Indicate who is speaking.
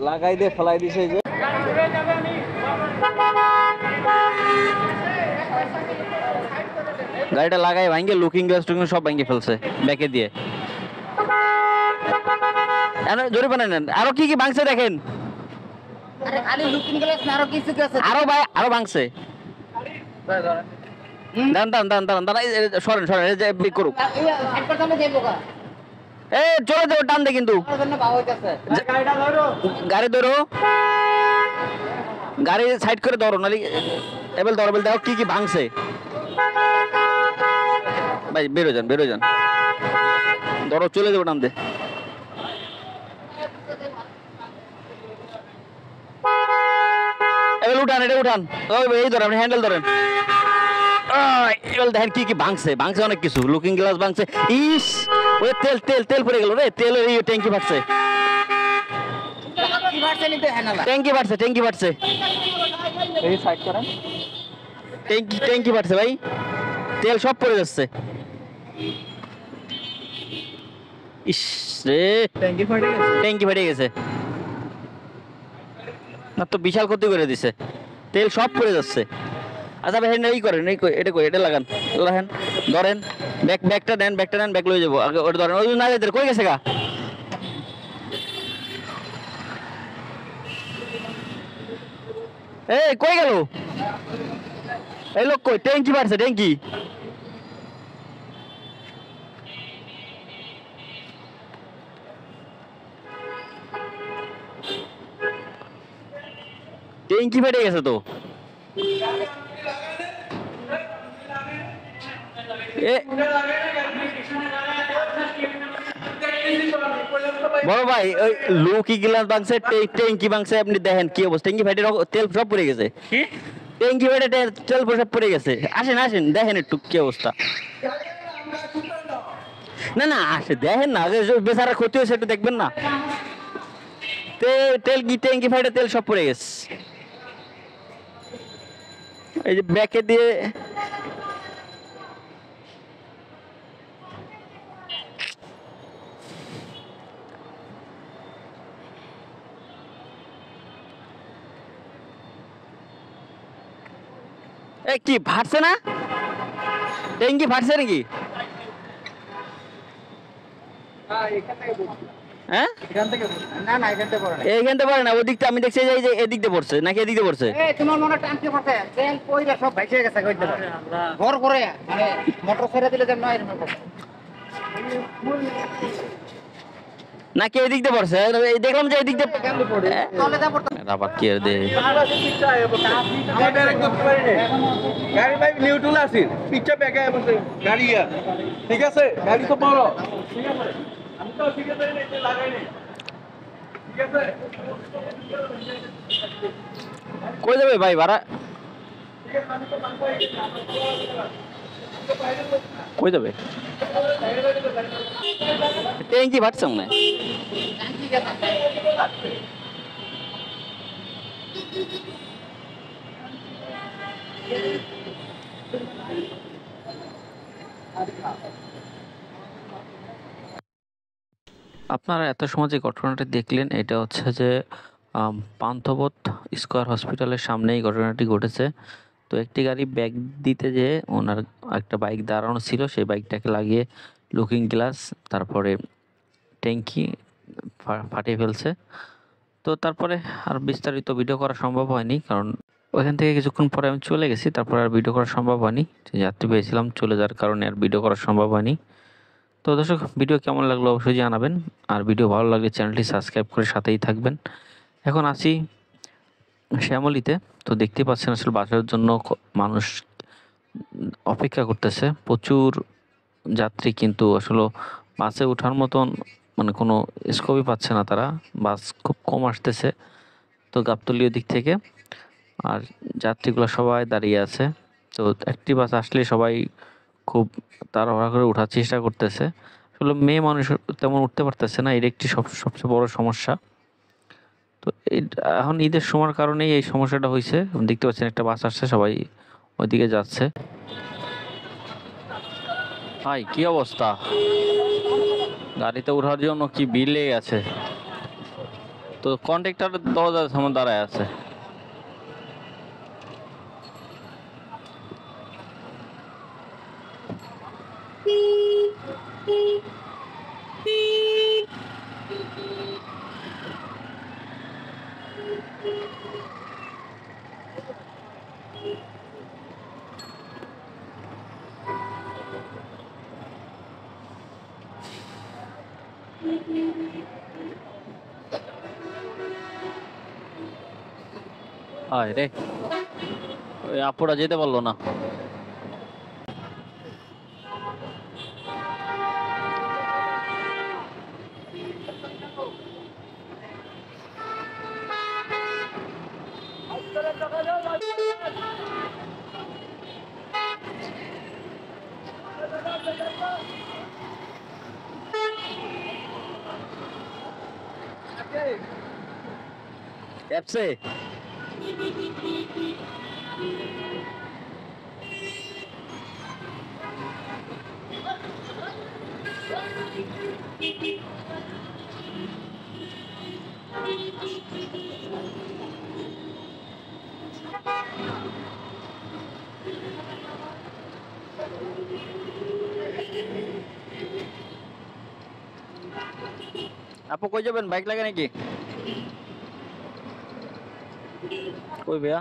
Speaker 1: লাগাই দিয়ে ফেলাই দিছে যে গাড়িটা লাগাই ভাঙ্গে লুকিং গ্লাস টুকিং সব ভাঙ্গে ফেলছে ব্যাকে দিয়ে। জরিমানা নেন। আরো কি কি ভাঙছে দেখেন। আরো ভাঙছে। সরেন করুক। চলে যাবো টান দে কিন্তু গাড়ি ধরো, গাড়ি সাইড করে ধরো নালি এবার ধরো। দেখো কি কি ভাঙছে ভাই। বেরো যান ধরো, চলে যাবো টান দে। এবার উঠান, এটা উঠান। এই ধরেন, আপনি হ্যান্ডেল ধরেন। এবার দেখেন কি কি ভাঙছে অনেক কিছু। লুকিং গ্লাস ভাঙছে। ইস, ওই তেল পড়ে গেল রে। তেলের এই ট্যাঙ্কি ফাটছে। ট্যাঙ্কি ফাটছে এই সাইড করেন। ট্যাঙ্কি ফাটছে ভাই, তেল সব পড়ে যাচ্ছে। ইস রে, ট্যাঙ্কি ফাটে গেছে না তো, বিশাল ক্ষতি করে দিছে। তেল সব পড়ে যাচ্ছে। আচ্ছা ভাই এই করেন, এটা লাগান, ধরেন ব্যাগটা নেন, ব্যাগ লয়ে যাবো আগে। ওটা ধরেন। ওই না যাদের কই গেছে গা? এই কই গেল এই লোক? কই ট্যাঙ্কি পারছে? ট্যাঙ্কি ফেটে গেছে তো। বড় ভাই, ওই লুকি গ্লাস ভাঙছে, ট্যাঙ্কি ভাঙছে। আপনি দেখেন কি অবস্থা। ট্যাঙ্কি ফেটে তেল সব পড়ে গেছে। ট্যাঙ্কি ফেটে তেল সব পড়ে গেছে। আসেন দেখেন একটু কি অবস্থা। না আসে দেখেন না, বেচারা ক্ষতি হয়েছে, একটু দেখবেন না। ট্যাঙ্কি ফেটে তেল সব পড়ে গেছে। এই যে ব্যাকে দিয়ে কি ফাটছে না? ট্যাঙ্কি ফাটছে নাকি? এইখান থেকে পড়ে না, ওই দিকটা আমি দেখছি যে এদিক দিয়ে পড়ছে নাকি এদিক দিয়ে পড়ছে?
Speaker 2: তোমার মনে ট্যাঙ্কি পড়ছে, তেল পয়লা সব ভাইসে গেছে। ঘর করে মানে মোটর ছেড়ে দিলে যেন নয়
Speaker 1: নাকি এদিক দিয়ে পড়ছে? দেখলাম যে এদিক দিয়ে আবার কি দে
Speaker 3: গাড়ি ভাই নিউট্রাল আছে, পিছে ব্যাগে আছে গাড়ি। ঠিক আছে, গাড়ি তো বড়। ঠিক আছে, আমি তো ঠিক আছে লাগাই নাই। ঠিক আছে,
Speaker 1: কই যাবে ভাই ভাড়া? কই যাবে? ট্যাঙ্কি ফাটছে মনে হয়। আপনারা এত সময় যে ঘটনাটি দেখলেন, এটা হচ্ছে যে পান্থপথ স্কয়ার হসপিটালের সামনেই ঘটনাটি ঘটেছে। তো একটি গাড়ি ব্যাগ দিতে যেয়ে ওনার একটা বাইক দাঁড়ানো ছিল, সেই বাইকটাকে লাগিয়ে লুকিং গ্লাস তারপরে ট্যাঙ্কি ফাটিয়ে ফেলছে। তো তারপরে আর বিস্তারিত ভিডিও করা সম্ভব হয়নি, কারণ ওইখান থেকে কিছুক্ষণ পরে আমি চলে গেছি। তারপরে আর ভিডিও করা সম্ভব হয়নি, যাত্রী পেয়েছিলাম, চলে যাওয়ার কারণে আর ভিডিও করা সম্ভব হয়নি। তো দর্শক, ভিডিও কেমন লাগলো অবশ্যই জানাবেন। আর ভিডিও ভালো লাগলে চ্যানেলটি সাবস্ক্রাইব করে সাথেই থাকবেন। এখন আছি শ্যামলীতে। তো দেখতে পাচ্ছেন আসলে বাসের জন্য মানুষ অপেক্ষা করতেছে, প্রচুর যাত্রী, কিন্তু আসলে বাসে ওঠার মতন মানে কোনো স্কোপই পাচ্ছে না তারা। বাস খুব কম আসতেছে তো গাবতলীয় দিক থেকে, আর যাত্রীগুলো সবাই দাঁড়িয়ে আছে। তো একটি বাস আসলে সবাই খুব তাড়াহুড়া করে ওঠার চেষ্টা করতেছে। আসলে মেয়ে মানুষ তেমন উঠতে পারতেছে না, এর একটি সবচেয়ে বড় সমস্যা। তো এখন ঈদের সময়ের কারণেই এই সমস্যাটা হয়েছে। দেখতে পাচ্ছেন একটা বাস আসছে, সবাই ওইদিকে যাচ্ছে। ভাই কি অবস্থা! গাড়িতে ওঠার জন্য কি ভিড় লেগে গেছে, তো কন্ট্রাক্টর দরজার সামনে দাঁড়ায় আছে। আয় রে, ওই আপুরা যেতে পারলো না। অ্যাপসে আপু কই যাবেন, বাইক লাগে নাকি? কই ভাইয়া?